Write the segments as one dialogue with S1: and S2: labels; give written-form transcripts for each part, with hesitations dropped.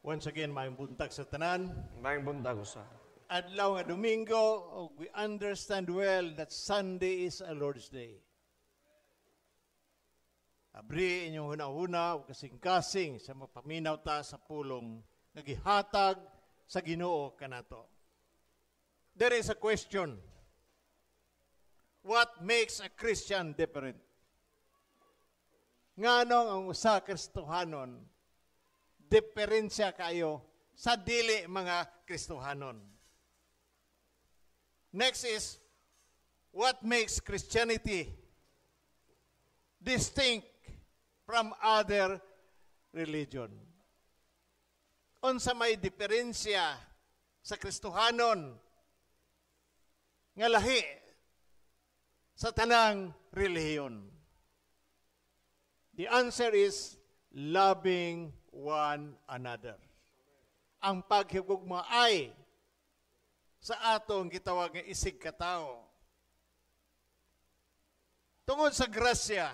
S1: Once again, maayong buntag sa tanan.
S2: Maayong buntag usa.
S1: Adlaw nga Domingo, we understand well that Sunday is a Lord's Day. Abri inyong huna-huna, kasing-kasing sa mapaminaw ta sa pulong nagihatag sa Ginoo kanato. There is a question. What makes a Christian different? Nganong ang usa ka Kristohanon diferensya kayo sa dili mga Kristohanon? Next is, what makes Christianity distinct from other religion? Unsa may diferensya sa Kristohanon nga lahi sa tanang relihiyon? The answer is loving one another. Ang paghigugma ay sa atong gitawag nga isig katao. Tungod sa grasya,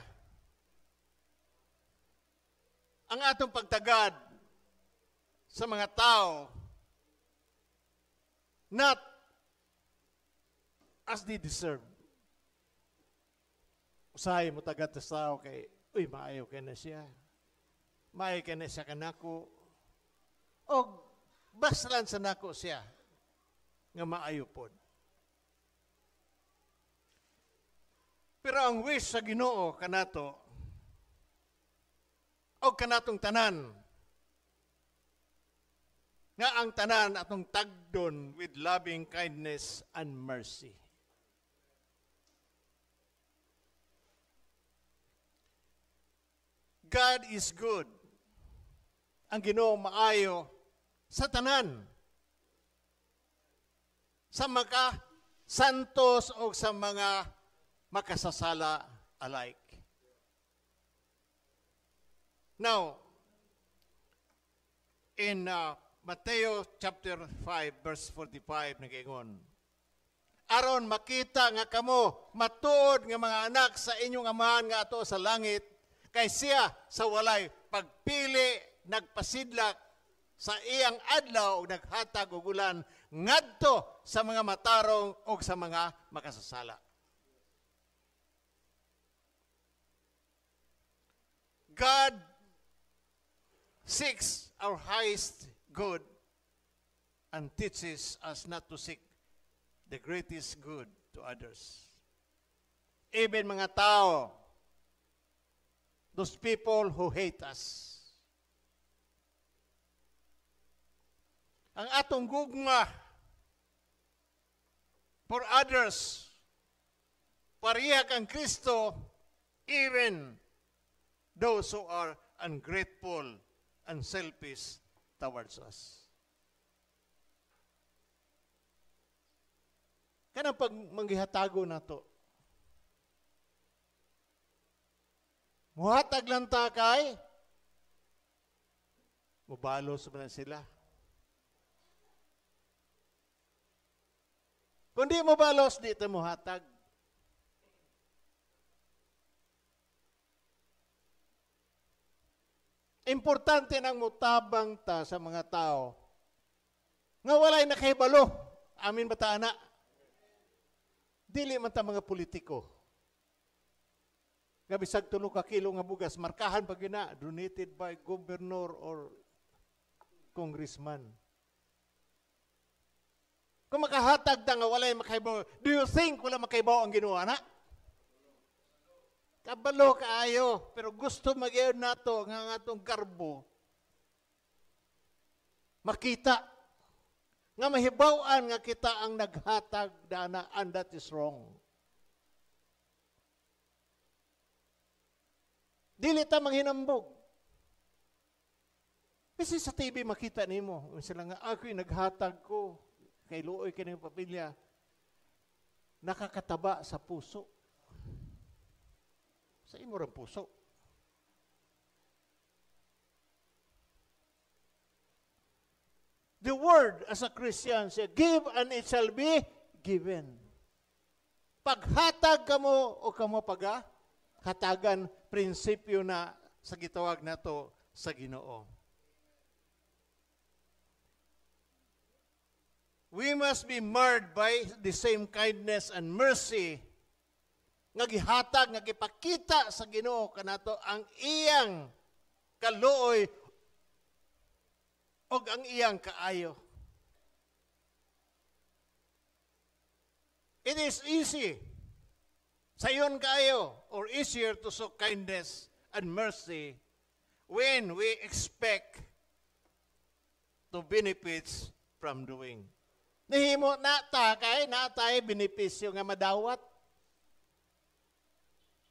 S1: ang atong pagtagad sa mga tao, not as they deserve. Usahay mo tagad sa tao kay, uy, maayaw ka na siya. Maayaw ka na siya kanako. O, baslan sa nako siya nga maayo pod. Pero ang wish sa Ginoo kanato o kanatong tanan nga ang tanan atong tagdon with loving kindness and mercy. God is good. Ang Ginoo maayo sa tanan. Sa mga santos o sa mga makasasala alike. Now, in Mateo chapter 5 verse 45 nagaingon, aron makita nga kamo matuod nga mga anak sa inyong amahan nga ato sa langit, kay siya sa walay pagpili nagpasidlak sa iyang adlaw ug naghatag og ulan ngadto sa mga matarong o sa mga makasasala. God seeks our highest good and teaches us not to seek the greatest good to others. Even mga tao, those people who hate us, ang atong gugma for others, pareha kang Kristo, even those who are ungrateful and selfish towards us. Kanang pag manggihatago na to, muhatag lang ta kay, mubalos ba sila? Kung di mo balos, di ito mo hatag. Importante nang mutabang ta sa mga tao nga walay nakahibalo. Amin ba ta, ana? Dili man ta mga politiko. Nga bisag 3 ka kilo nga bugas, markahan pag ina, donated by governor or congressman. Kung makahatag na nga walay makaibaw, do you think wala makaibaw ang ginawa na? Kabalo kaayo, pero gusto mag-iyon nato nga atong karbo. Makita nga mahibawan nga kita ang naghatag dana, and that is wrong. Dili ta manghinambog. Kasi sa TV makita nimo, sila nga ako'y naghatag ko. Kay luoy kini pamilya, nakakataba sa puso. Sa imo ring puso. The word as a Christian says, give and it shall be given. Paghatag kamo o kamo hatagan prinsipyo na sa gitawag nato sa Ginoo. we must be marred by the same kindness and mercy nga gihatag, nga gipakita sa Ginoo kanato ang iyang kaluoy o ang iyang kaayo. It is easy, sayon kayo, or easier to show kindness and mercy when we expect to benefits from doing. Nihimo natay benepisyo nga madawat.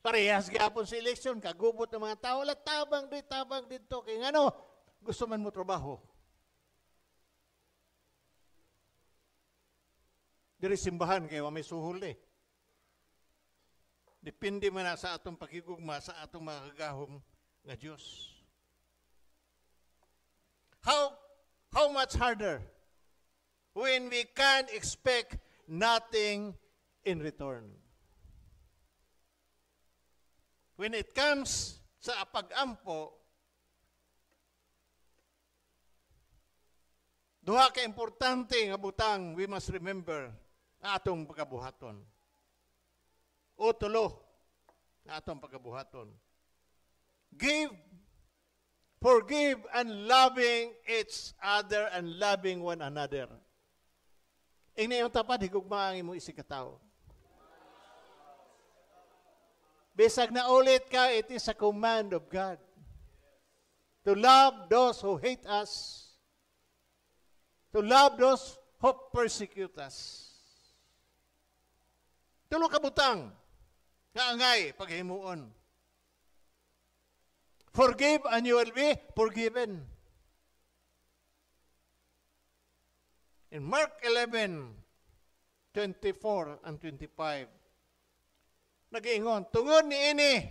S1: Parehas gyapon sa eleksyon, kagubot ng mga tao, tabang dito, kay ngano, gusto man mo trabaho. Diri simbahan kay wa may suhol eh. Depende man na sa atong pakigugma sa atong mga kagahom nga Dios. How much harder when we can't expect nothing in return. When it comes sa pag-ampo, duha ka importante nga butang we must remember nga atong pagkabuhaton. O tulo nga atong pagkabuhaton. Forgive and loving each other and loving one another. Ingni yung tapad, higugma ang imong isikataw. Bisag na ulit ka, it is a command of God. To love those who hate us. To love those who persecute us. Tulo ka butang. Nga angay, paghimuon. Forgive and you will be forgiven. In Mark 11:24 and 25, nag-iingon, tungod ni ini,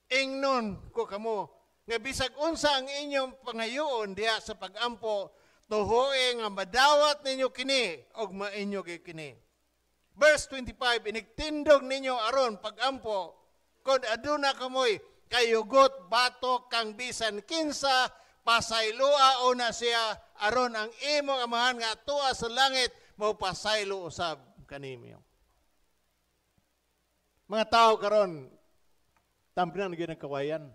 S1: ingnon ko kamo, nga bisag unsa ang inyong pangayoon diha sa pag-ampo, tuhoe nga madawat ninyo kini, og mainyo kini. Verse 25, inigtindog ninyo aron pag-ampo, kung aduna kamoy, kayugot, batok, kang bisan kinsa, pasaylua o na siya, aron ang imong amahan nga tuwa sa langit, mo pasaylo usab kanimo. Mga tao karon, tampinan gyud ang kawayan.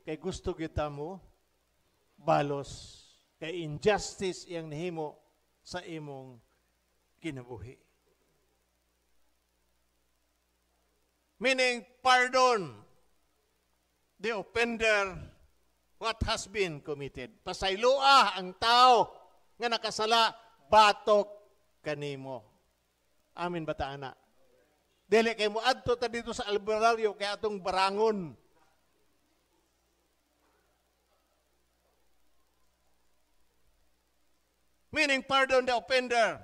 S1: Kay gusto kita mo balos, kay injustice iyang nihimo sa imong kinabuhi. Meaning, pardon the offender what has been committed. Pasayloa ang tao nga nakasala, batok kanimo. Amin ba ta, ana? Dili kay mo adto ta dito sa albularyo kay atong barangon. Meaning, pardon the offender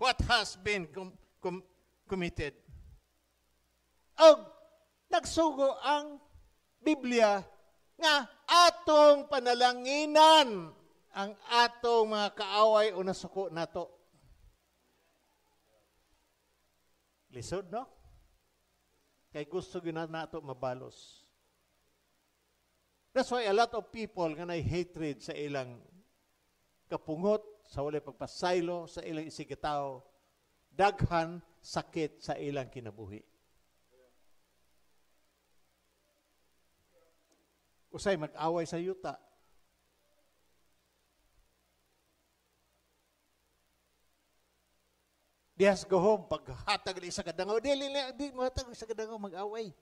S1: what has been committed. Og nagsugo ang Biblia nga atong panalanginan ang atong mga kaaway o nasuko nato. Lisod, no? Kay gusto gyud nato mabalos. That's why a lot of people nga nay hatred sa ilang kapungot, sa walay pagpasaylo, sa ilang isigitaw, daghan sakit sa ilang kinabuhi. Usay mag-away sa yuta. Diyas go home, paghatag sa kadangaw, di mo hatag sa kadangaw mag-away.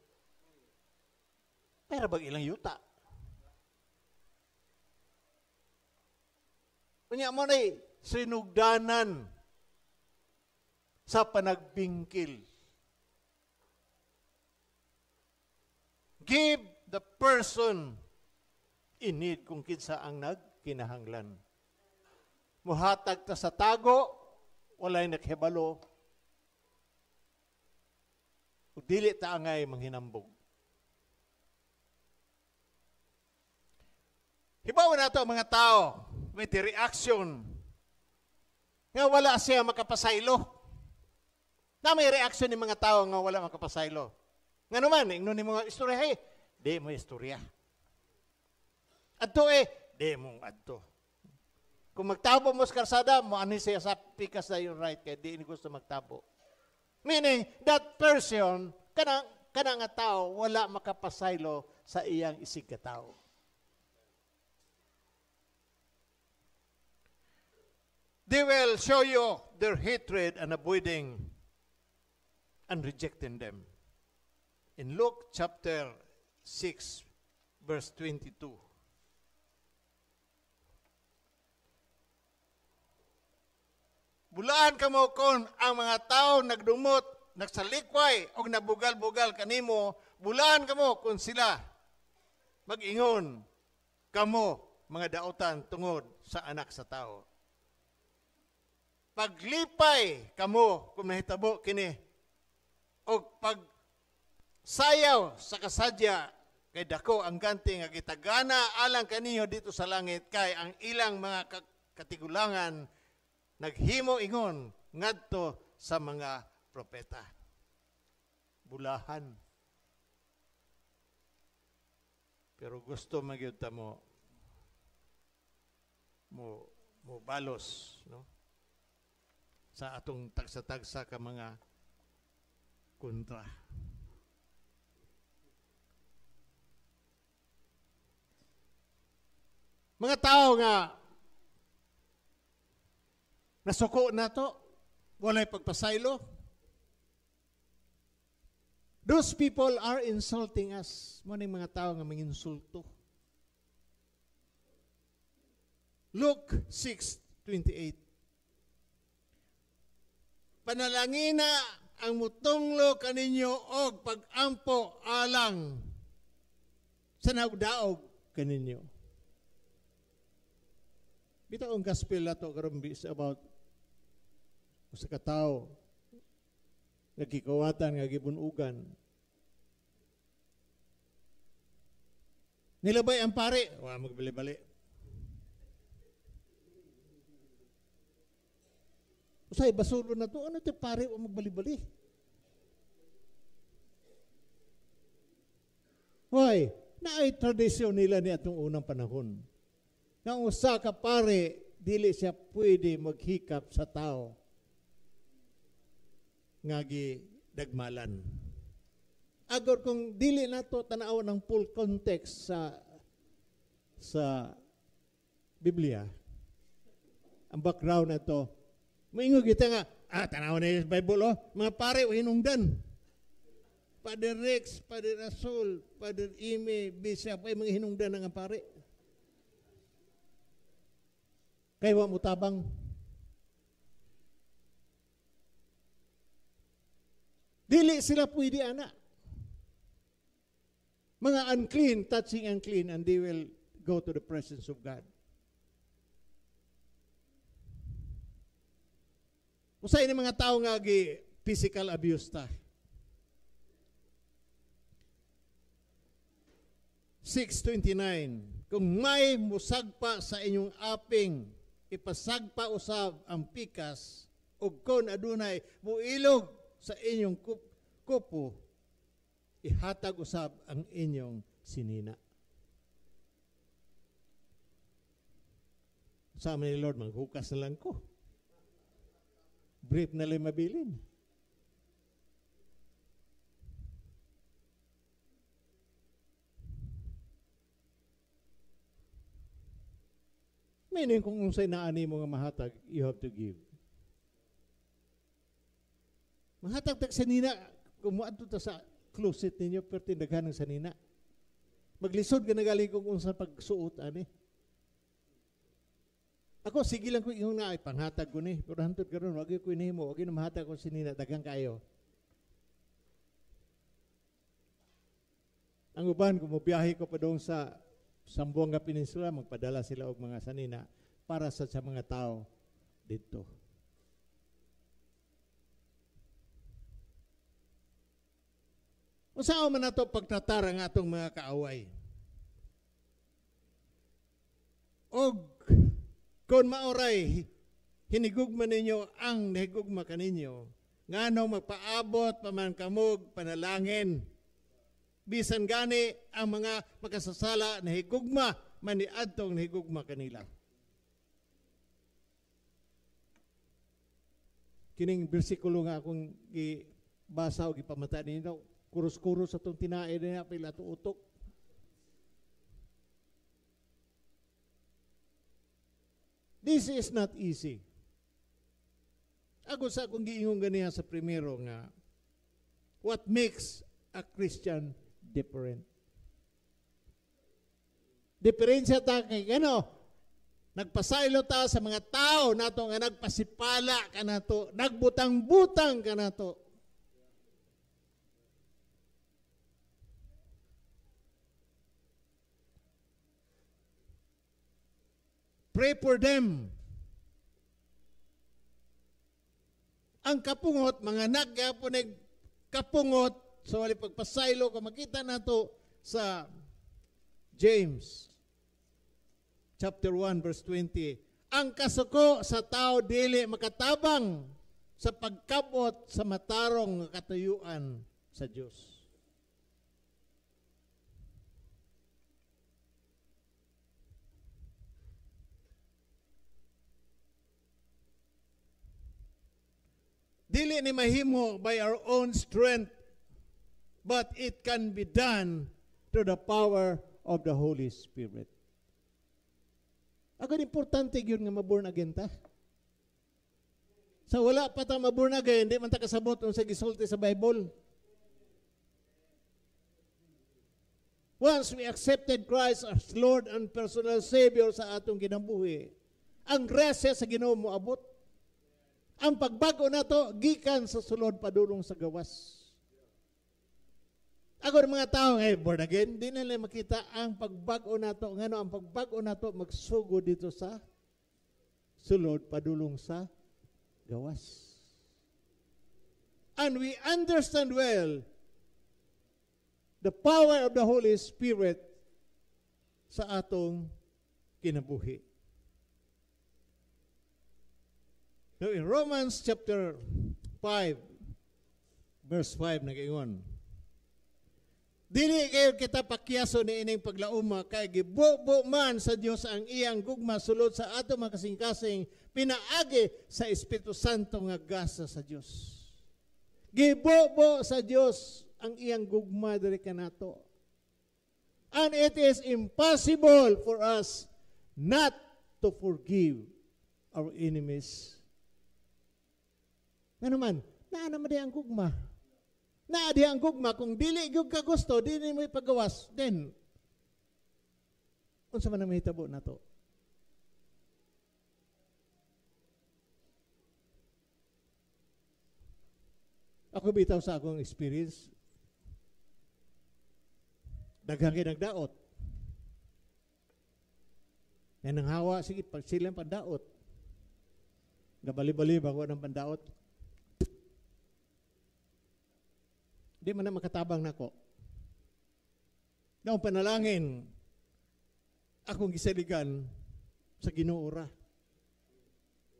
S1: Pero bag ilang yuta. Kunya mo na'y sinugdanan sa panagbingkil. Give the person in need kung kinsa ang nagkinahanglan. Muhatag ta sa tago, walay naghibalo. O dili ta angay manghinambog. Hibawan nato ang mga tao, may reaction nga wala siya makapasaylo. Na may reaction ng mga tao nga wala makapasaylo. Nga naman, ingnon ni mga istorya, hey, di mo istorya. Adto di mong adto. Kung magtabo mo sa karsada, mo ani siya sa pikas na yung right, kaya di gusto magtabo. Meaning, that person, kana nga tao, wala makapasaylo sa iyang isig ka tao. They will show you their hatred and avoiding and rejecting them. In Luke chapter 6, verse 22. Bulaan kamo kon ang mga tao nagdumot, nagsalikway, o nabugal-bugal kanimo, bulaan kamo kung sila mag-ingon kamo mga dautan tungod sa anak sa tao. Paglipay kamo kung mahitabo kini, o pag sayaw sa kasadya, kay dako ang ganti nga gitagana alang kaniyo dito sa langit, kay ang ilang mga katigulangan naghimo ingon ngadto sa mga propeta. Bulahan. Pero gusto magyud ta mo balos, no? Sa atong tagsa-tagsa ka mga kontra. Mga tao nga nasuko na to, walay pagpasaylo. Those people are insulting us. Muna yung mga tao nga manginsulto. Luke 6:28. Panalangina ang mutunglo kaninyo og pag-ampo alang sa nagdaog kaninyo. Bitaw ang gospel nato karon about sa katao nagkikawatan nga gibunugan. Nilabay ang pare, wa magbali-bali. Usay basulo na to, ano ti pare wa magbali-bali? Hoy, naay tradisyon nila ni atong unang panahon. Nang usa ka pare, dili siya pwede maghikap sa tao nga gidagmalan. Agor kung dili nato tanaw ng full context sa Biblia, ang background na to, maingo kita nga, tanaw na yung Bible, mga pare, hinungdan. Father Rex, Father Rasul, Father Ime, Bishop, ay mga hinungdan nga pare. Kaya wa mo tabang. Dili sila pwede ana. Mga unclean, touching unclean, and they will go to the presence of God. Usay ni mga tao nga physical abuse ta. 6:29. Kung may musagpa sa inyong aping, ipasagpa usab ang pikas, ug kon adunay muilog sa inyong kupo, ihatag usab ang inyong sinina. Sa amin ni Lord, maghukas na lang ko. Brief na lang mabilin. Meaning kung unsay naani mo nga mahatag, you have to give. Mahatag tag sanina, kung muadto ta sa closet ninyo, pero tindaghan ng sanina. Maglisod ka na galing kung unsa pagsuot, ani. Ako, sige lang ko yung na, ay panghatag ko ni, pero hantod ka ron, wag ko inihimo, wag na mahatag ko sanina, dagang kayo. Ang uban, kung mabiyahe ko pa doon sa Sambuanga Peninsula, magpadala sila og mga sanina para sa mga tao dito. Usaw man nato pagtratar ang atong mga kaaway. Og kung maoray, hinigugma ninyo ang nahigugma kaninyo, ngano magpaabot paman kamog panalangin. Bisan gani ang mga makasasala na higugma, maniadtong na higugma kanila. kining bersikulo nga akong gibasa o gipamata ninyo, kuros-kuros atong tinae na pila to utok. This is not easy. Ako sa akong giingon ganiya sa primero nga, what makes a Christian different? Diferensya ta kay nagpasaylo ta sa mga tao nato nga nagpasipala ka nato, nagbutang-butang ka nato. Pray for them. Ang kapungot, mga nagyapon kapungot, so wali pagpasaylo ka, makita nato sa James chapter 1 verse 20. Ang kasuko sa tao dili makatabang sa pagkabot sa matarong katayuan sa Dios. Dili ni mahimo by our own strength, but it can be done through the power of the Holy Spirit. Agad importante yun nga maborn again ta. Sa wala pa ta maborn again, hindi man ta kasabot sa gisulti sa Bible. Once we accepted Christ as Lord and personal Savior sa atong kinabuhi, ang grasya sa Ginoo moabot. Ang pagbago na to, gikan sa sulod padulong sa gawas. Ako ng mga tao, born again, di nila makita ang pagbago na to. Ngano, ang pagbago na to, magsugo dito sa sulod padulong sa gawas. And we understand well the power of the Holy Spirit sa atong kinabuhi. Now in Romans chapter 5, verse 5, nag-ingon, dili kayo kita pakyaso ni ining paglauma, kay gibubo man sa Dios ang iyang gugma sulod sa ato mga kasing-kasing, pinaagi sa Espiritu Santo nga gasa sa Dios. Gibubo sa Dios ang iyang gugma diri kanato. And it is impossible for us not to forgive our enemies. Nga naman, naman di ang gugma. Di ang gugma, kung dili gyud ka gusto, dili mo ipagawas, then, unsa man ang mahitabo na to? Ako bitaw sa akong experience, daghang kinagdaot. Yan ang hawa, sige, pag silang pandaot. Gabali-bali ba ko ng pandaot? Di man na makatabang nako. Daw panalangin, akong gisaligan sa Ginoo ra.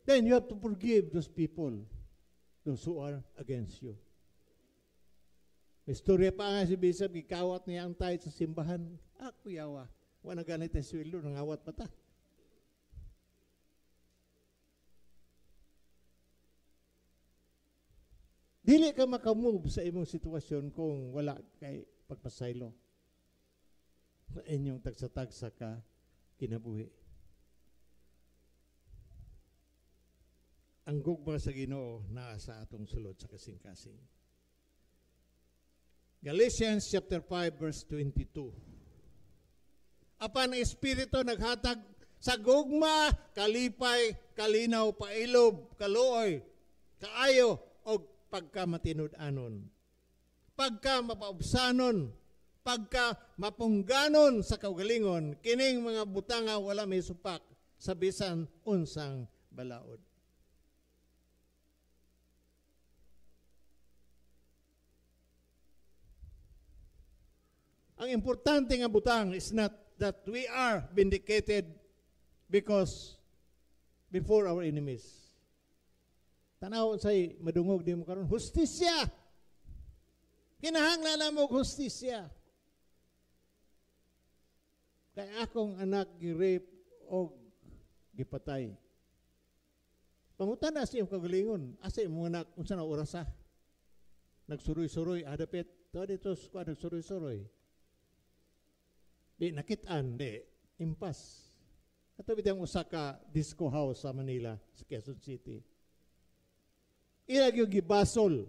S1: Then you have to forgive those people, those who are against you. May storya pa nga si Bishop, gikawat niya ang tayo sa simbahan. Ako yawa. Wala ganit ang sweldo, nangawat pa ta. Dili ka makamove sa imong sitwasyon kung wala kay pagpasaylo sa inyong tagsa-tagsa ka kinabuhi. Ang gugma sa Ginoo naa sa atong sulod sa kasing-kasing. Galatians chapter 5 verse 22. Apan ang Espiritu naghatag sa gugma, kalipay, kalinaw, pailob, kaluoy, kaayo, o pagka matinud-anon, pagka mapaubsanon, pagka mapungganon sa kaugalingon, kining mga butanga wala may supak sa bisan unsang balaod. Ang importante nga butang is not that we are vindicated because before our enemies. Tanaw say madungog di mo karon hustisya. Kinahanglan na mo hustisya. Kay akong anak gi-rape o gipatay. Pangutana sa iyong kagalingon, asa yung mga anak, unsa na orasa? Nagsuroy-suroy, adapit, to dito squad, nagsuroy-suroy. Di nakitaan, di, impas. Ato bitang usa ka disco house sa Manila, sa Quezon City. Ilag yung gibasol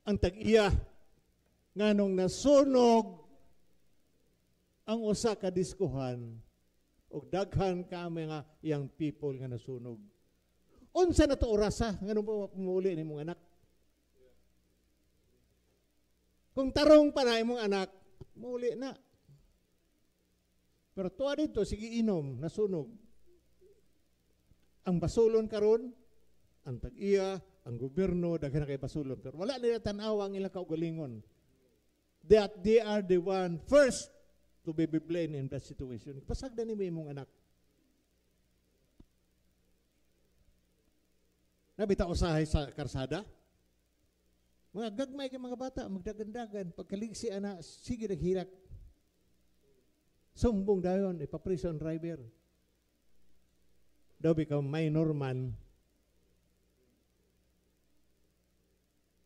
S1: ang tag-iya nganong nasunog ang usa ka diskohan o daghan ka mga young people nga nasunog. Unsa na to orasa nganong pumuli ni mong anak? Kung tarong pa na imong anak, muli na. Pero tuwa dito, sige inom, nasunog. Ang basulon karon, ang tag-iya, ang gobyerno, daghan na kay basulon. Pero wala nila tanaw ang ilang kaugalingon. That they are the one first to be blamed in that situation. Pasagda ni mo imong anak. Nabita usahay sa karsada. Mga gagmay kay mga bata, magdagandagan. Pagkaligsi ana, sige naghirak. Sumbong dayon, ipaprison driver. Daw bikaw minor man.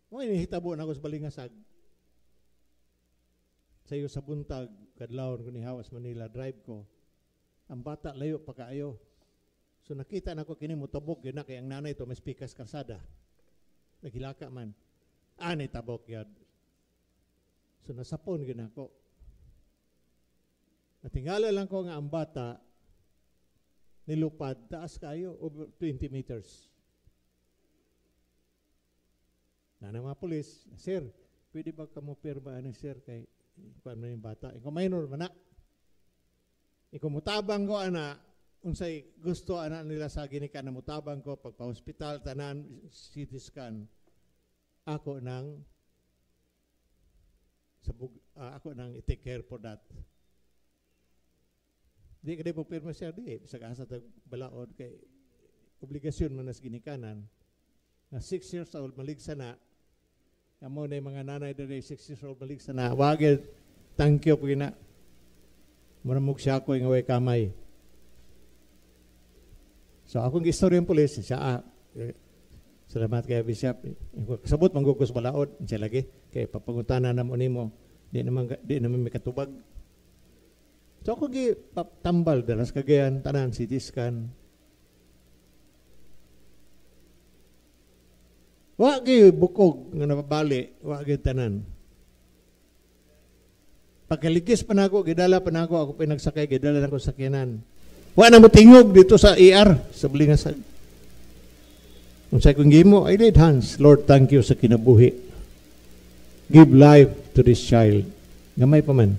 S1: Mo inihitabo na ako sa Balingasag. Sa iyo sa buntag, kadlawon ko ni Hawas Manila, drive ko. Ang bata layo pa kaayo. So nakita na ko kini mo tabok yun na kay ang nanay to may spikas karsada. Naghilaka man. Ani tabok yun. So nasapon yun ako. Natingala lang ko nga ang bata nilupad, taas kayo, over 20 meters. Na mga pulis, sir, pwede ba ka mo pirma ni sir kay kuan man yung bata? Ikaw minor man na. Ikaw mutabang ko ana, unsay gusto ana nila sa ginika na mutabang ko pagpa-hospital tanan CT scan. Ako nang ako nang i-take care for that. Di ka di po pirma siya, di. Bisag asa tag balaod kay obligasyon man nas ginikanan. Na 6 years old, maligsa na. Amo na yung mga nanay dali, 6 years old, maligsa na. Wagid, thank you po na. Maramog siya ako yung away kamay. So akong istorya yung polis, siya, salamat kay Bishop. Kasabot, manggugos balaod. Siya lagi, kay papangutana na mo ni mo. Di naman may katubag. So ako tambal dalas kagayan tanan CT scan. Wa gyud bukog nga napabali, wa gyud tanan. Pagkaligis pa nako, gidala pa nako ako pinagsakay, gidala nako sa sakyanan. Wa na mo tingog dito sa ER sa Balingasag. Unsay kung gimo, I did hands. Lord, thank you sa kinabuhi. Give life to this child. Gamay pa man.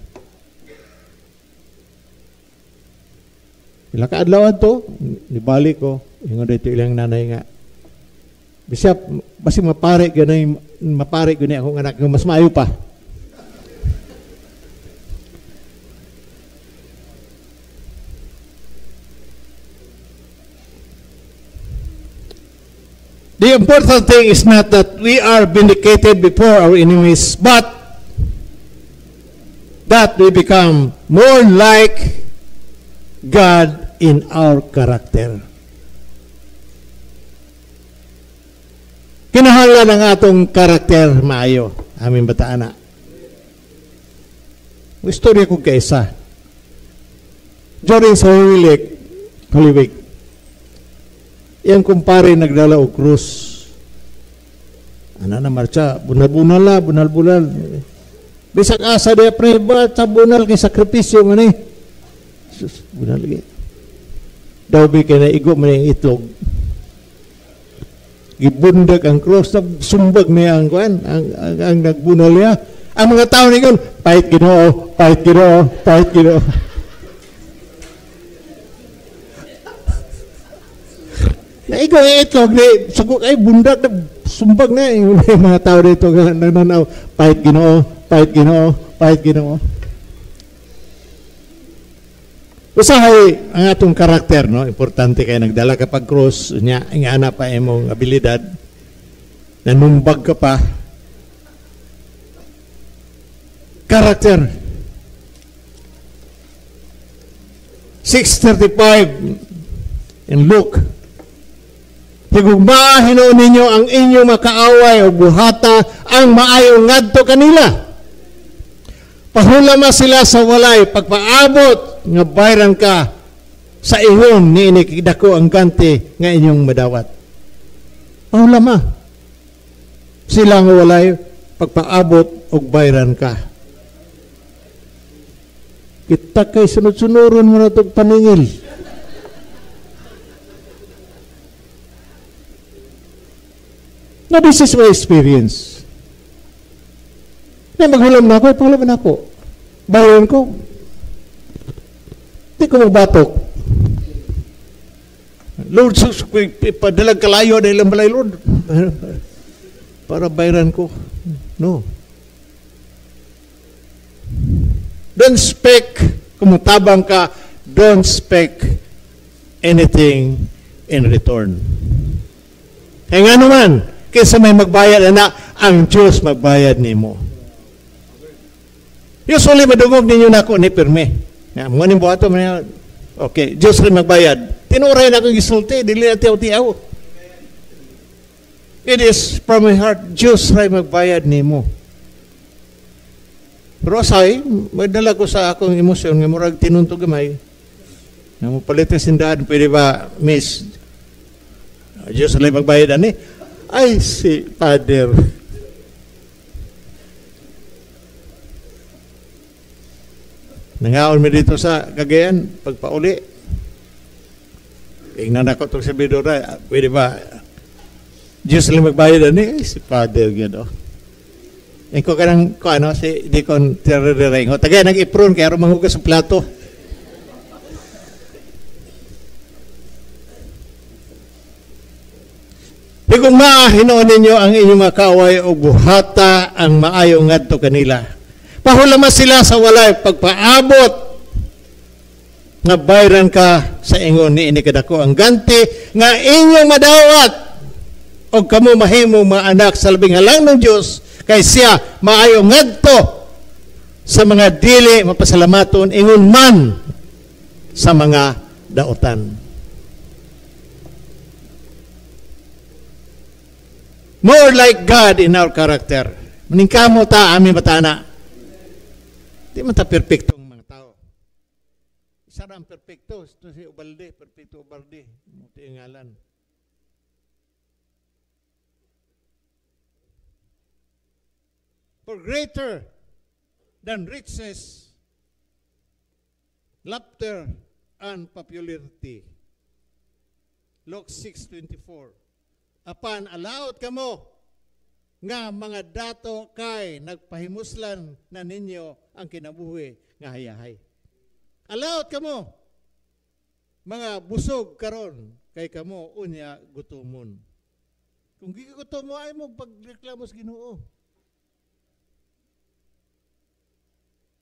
S1: Ila kaadlawan to, nibalik ko, ingon dito ilang nanay nga. Bishop, basi mapare gani akong anak, mas maayo pa. The important thing is not that we are vindicated before our enemies, but that we become more like God in our character. Kinahanglan ang atong karakter maayo, aming bataana. Istorya ko kaisa. During sa Holy Week, yung kumpare nagdala og krus. Ana na marcha, bunal-bunal. Bisag asa dia preba sa bunal kay sakripisyo man eh. Sus, bunal lagi. Daw bi kay naigo man yung itlog. Gibundag ang cross, sumbag niya ang kuan, ang nagbunal niya. Ang mga tao ni kon, pahit Ginoo. Naigo yung itlog ni sagok ay bundag na sumbag na yung mga tao dito nananaw, pahit Ginoo. Usahay ang atong karakter, no? Importante kay nagdala ka pag cross nya, nga ana pa imong abilidad, nanumbag ka pa. Karakter. 6:35 in Luke Higugma hinuon ninyo ang inyong makaaway o buhata ang maayo ngadto kanila. Pahulama sila sa walay pagpaabot nga bayran ka sa ihon ni inikidako ang ganti nga inyong madawat. Pahulama sila nga walay pagpaabot og bayran ka. Kita kay sunod-sunuron mo na itong paningil. Now, this is my experience. Na maghulam na ako, panghulam na ako. Bayan ko. Hindi ko magbatok. Lord, padalag kalayo dahil ang balay, Lord. Para bayaran ko. No. Don't speak, kung tabang ka, don't speak anything in return. Kaya nga naman, kaysa may magbayad na, ang Diyos magbayad nimo. Usually, madungog ninyo na ako ni Pirme. Mga ni buhato, okay, Diyos rin magbayad. Tinuray na akong gisulti, dili na tiyaw-tiyaw. It is from my heart, Diyos rin magbayad nimo. Pero asay, magdala ko sa akong emosyon, nga murag tinuntog gamay. Nga mo palit ng sindahan, pwede ba, Miss, Diyos rin magbayad ani? Ay, si Father. Nangaon mi dito sa Cagayan, pagpauli. Ingnan ako itong sabidora, pwede ba, Diyos lang magbayad ani? Ay, si Father, gano'n. Yung ko kanang, si Deacon Terrerirengo. Tagay, nag-ipron, kaya rumanghugas sa plato. Kung hinuon ninyo ang inyong makaway o buhata ang maayo ngadto kanila. Pahulama sila sa walay pagpaabot nga bayran ka sa ingon ni inikadako ang ganti nga inyong madawat o kamo mahimong mga anak sa labing halang ng Diyos kay siya maayo ngadto sa mga dili mapasalamaton ingon man sa mga daotan. More like God in our character. Maningkamo ta aming batana. Di man ta perfectong mga tao. Isa na ang perfecto. Ito si Ubalde. Perfecto Ubalde. Ito yung ngalan. For greater than riches, laughter, and popularity. Luke 6:24. Apan allowed kamo nga mga dato kay nagpahimuslan na ninyo ang kinabuhi nga hayahay. Allowed kamo mga busog karon kay kamo unya gutomon. Kung gigutom mo ay mo pagreklamo sa Ginoo.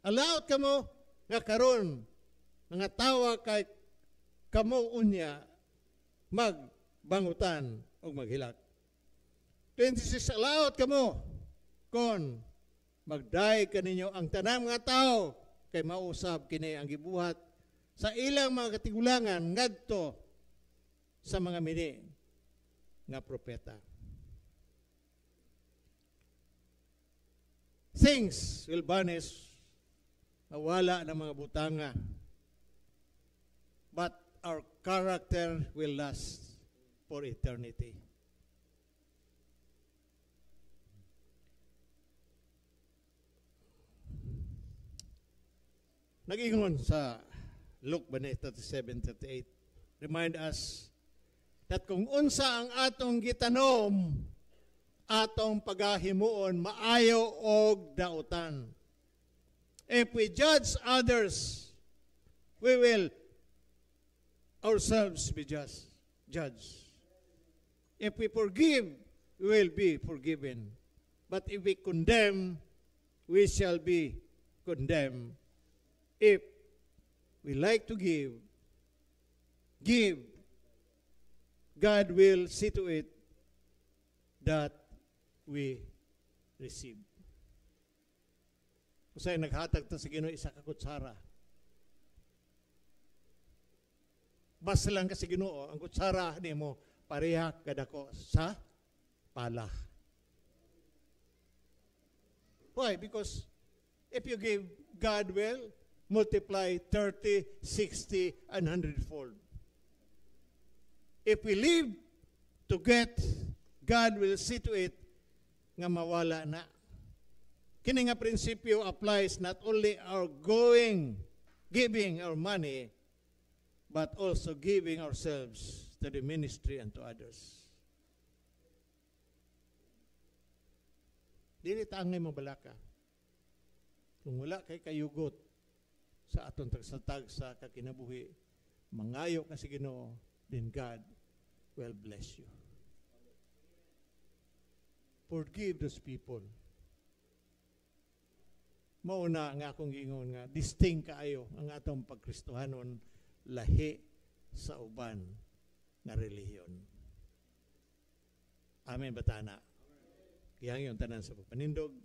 S1: Allowed kamo nga karon mga tawa kay kamo unya magbangutan o maghilak. 26, allowed kamo kon magday kaninyo ang tanang mga tao kay mausab kini ang gibuhat sa ilang mga katigulangan ngadto sa mga mini nga propeta. Things will vanish, mawala ng mga butanga, but our character will last for eternity. Nag-ingon sa Luke 37:38, remind us that kung unsa ang atong gitanom, atong pagahimuon maayo og dautan. If we judge others, we will ourselves be judged. If we forgive, we will be forgiven. But if we condemn, we shall be condemned. If we like to give, God will see to it that we receive. Usay naghatag ta sa Ginoo isa ka kutsara. Basta lang kasi Ginoo ang kutsara nimo pareha kadako sa pala. Why? Because if you give God well, multiply 30, 60, and 100-fold. If we live to get, God will see to it nga mawala na. Kini nga prinsipyo applies not only our giving our money, but also giving ourselves to the ministry and to others. Dili taangay mo balaka. Kung wala kay kayugot sa aton tagsatag sa kakinabuhi, mangayo ka sa Ginoo, then God will bless you. Forgive those people. Mauna nga akong giingon nga, distinct kaayo ang atong pagkristohanon lahi sa uban na relihiyon. Amen, batana. Kaya yung tanan sa pagpanindog,